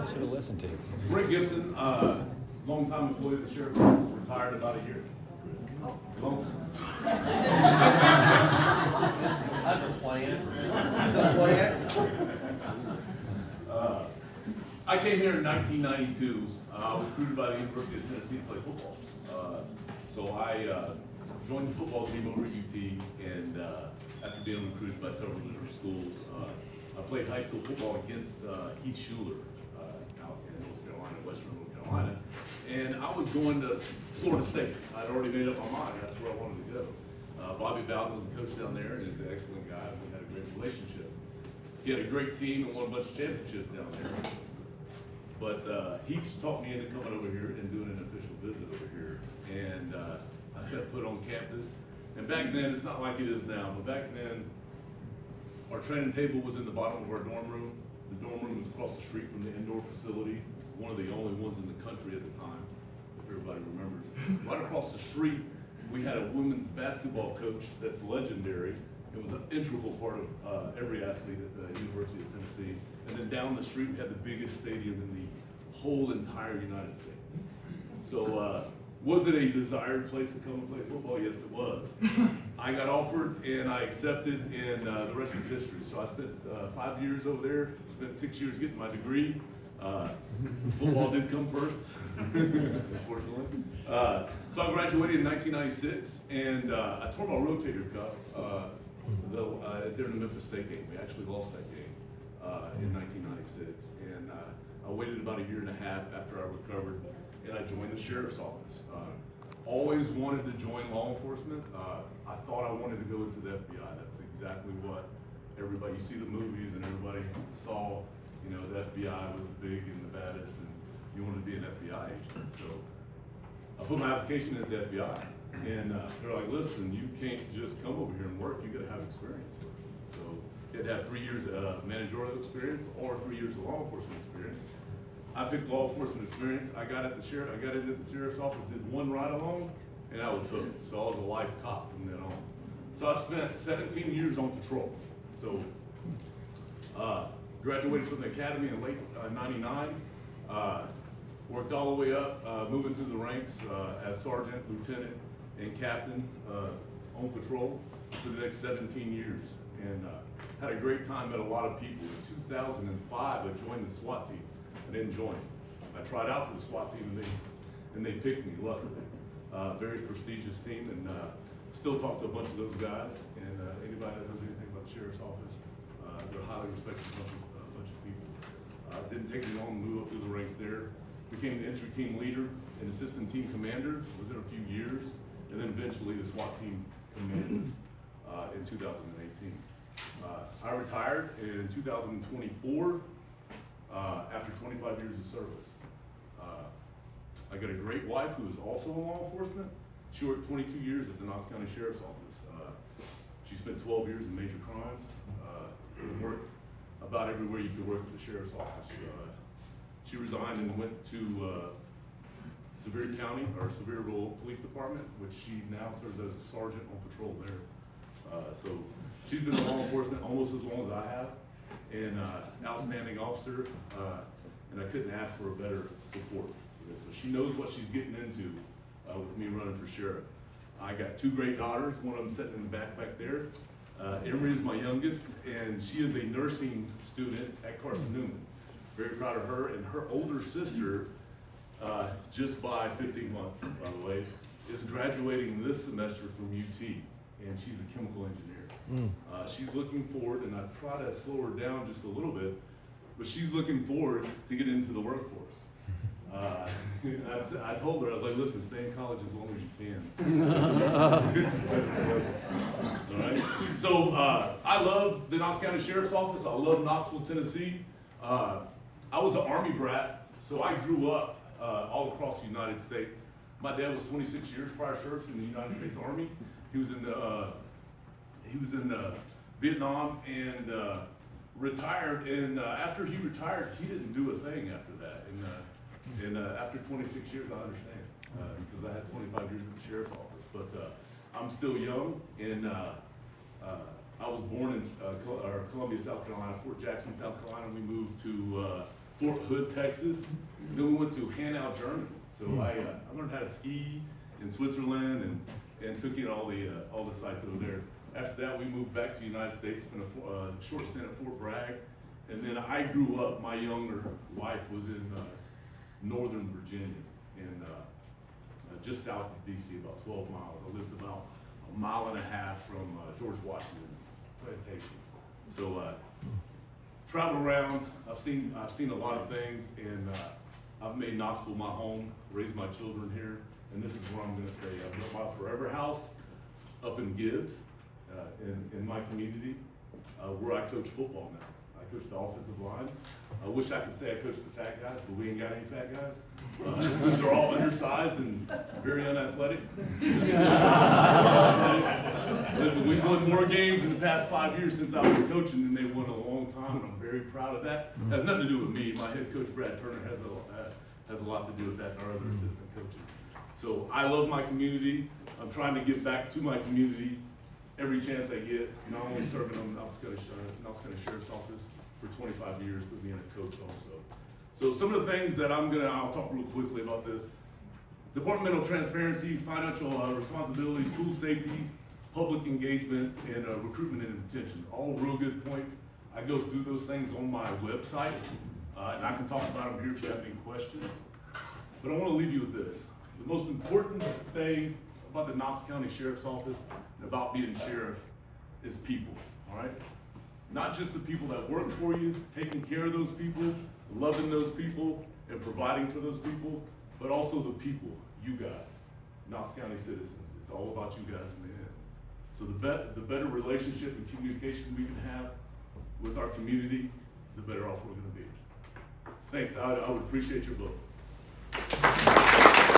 should have listened to you. Brent Gibson, longtime employee of the sheriff's office, retired about a year. Long. That's a plan. That's a plan. I came here in 1992. I was recruited by the University of Tennessee to play football. So I joined the football team over at UT, and after being recruited by several different schools, I played high school football against Heath Schuler out in North Carolina, Western North Carolina. And I was going to Florida State. I'd already made up my mind. That's where I wanted to go. Bobby Bowden was the coach down there, and he's an excellent guy, and we had a great relationship. He had a great team and won a bunch of championships down there. But Heath talked me into coming over here and doing an official visit over here. And I set foot on campus. And back then, it's not like it is now, but back then, our training table was in the bottom of our dorm room. The dorm room was across the street from the indoor facility, one of the only ones in the country at the time, if everybody remembers. Right across the street, we had a women's basketball coach that's legendary. It was an integral part of every athlete at the University of Tennessee. And then down the street, we had the biggest stadium in the whole entire United States. So was it a desired place to come and play football? Yes, it was. I got offered and I accepted, and the rest is history. So I spent 5 years over there, spent 6 years getting my degree. Football did come first, unfortunately. So I graduated in 1996, and I tore my rotator cuff during the Memphis State game. We actually lost that game in 1996, and I waited about a year and a half after I recovered, and I joined the sheriff's office. Always wanted to join law enforcement. I thought I wanted to go into the FBI. That's exactly what everybody, you see the movies and everybody saw, you know, the FBI was the big and the baddest, and you wanted to be an FBI agent. So I put my application in the FBI, and they're like, listen, you can't just come over here and work, you gotta have experience first. So you had to have 3 years of managerial experience or 3 years of law enforcement experience. I picked law enforcement experience. I got into the sheriff's office, did one ride along, and I was hooked. So I was a life cop from then on. So I spent 17 years on patrol. So graduated from the academy in late '99. Worked all the way up, moving through the ranks as sergeant, lieutenant, and captain on patrol for the next 17 years. And had a great time, met a lot of people. In 2005, I joined the SWAT team. I didn't join. I tried out for the SWAT team, and they picked me, luckily. Very prestigious team, and still talk to a bunch of those guys. And anybody that knows anything about the sheriff's office, they're a highly respected bunch of people. Didn't take me long to move up through the ranks there. Became the entry team leader and assistant team commander within a few years, and then eventually the SWAT team commander in 2018. I retired in 2024 after 25 years of service. I got a great wife who is also in law enforcement. She worked 22 years at the Knox County Sheriff's Office. She spent 12 years in major crimes. Worked about everywhere you could work at the sheriff's office. She resigned and went to Sevier County, or Sevier Rural Police Department, which she now serves as a sergeant on patrol there. So she's been in law enforcement almost as long as I have, and outstanding officer, and I couldn't ask for a better support. So she knows what she's getting into with me running for sheriff. I got 2 great daughters, one of them sitting in the back there. Emery is my youngest, and she is a nursing student at Carson Newman. Very proud of her, and her older sister, just by 15 months, by the way, is graduating this semester from UT, and she's a chemical engineer. She's looking forward, and I try to slow her down just a little bit, but she's looking forward to get into the workforce. I told her, I was like, listen, stay in college as long as you can. All right. So I love the Knox County Sheriff's Office. I love Knoxville, Tennessee. I was an Army brat, so I grew up all across the United States. My dad was 26 years prior service in the United States Army. He was in Vietnam and retired. And after he retired, he didn't do a thing after that. And after 26 years, I understand because I had 25 years at the sheriff's office. But I'm still young, and I was born in Columbia, South Carolina, Fort Jackson, South Carolina. We moved to Fort Hood, Texas. And then we went to Hanau, Germany. So I learned how to ski in Switzerland and took in all the sites over there. After that, we moved back to the United States, spent a short stint at Fort Bragg. And then I grew up, my younger wife was in Northern Virginia, in just south of DC, about 12 miles. I lived about a mile and a half from George Washington's plantation. So traveled around, I've seen a lot of things, and I've made Knoxville my home, raised my children here, and this is where I'm gonna stay. I built my forever house up in Gibbs, in my community, where I coach football now. I coach the offensive line. I wish I could say I coach the fat guys, but we ain't got any fat guys. They're all undersized and very unathletic. Listen, we've won more games in the past 5 years since I've been coaching than they've won in a long time, and I'm very proud of that. It has nothing to do with me. My head coach, Brad Turner, has a lot to do with that, and our other assistant coaches. So I love my community. I'm trying to give back to my community every chance I get, not only serving on Knox County Sheriff's Office for 25 years, but being a coach also. So some of the things that I'll talk real quickly about this. Departmental transparency, financial responsibility, school safety, public engagement, and recruitment and retention. All real good points. I go through those things on my website, and I can talk about them here if you have any questions. But I want to leave you with this. The most important thing about the Knox County Sheriff's Office and about being sheriff is people, all right? Not just the people that work for you, taking care of those people, loving those people, and providing for those people, but also the people, you guys, Knox County citizens. It's all about you guys in the end. So the better relationship and communication we can have with our community, the better off we're gonna be. Thanks, I would appreciate your vote.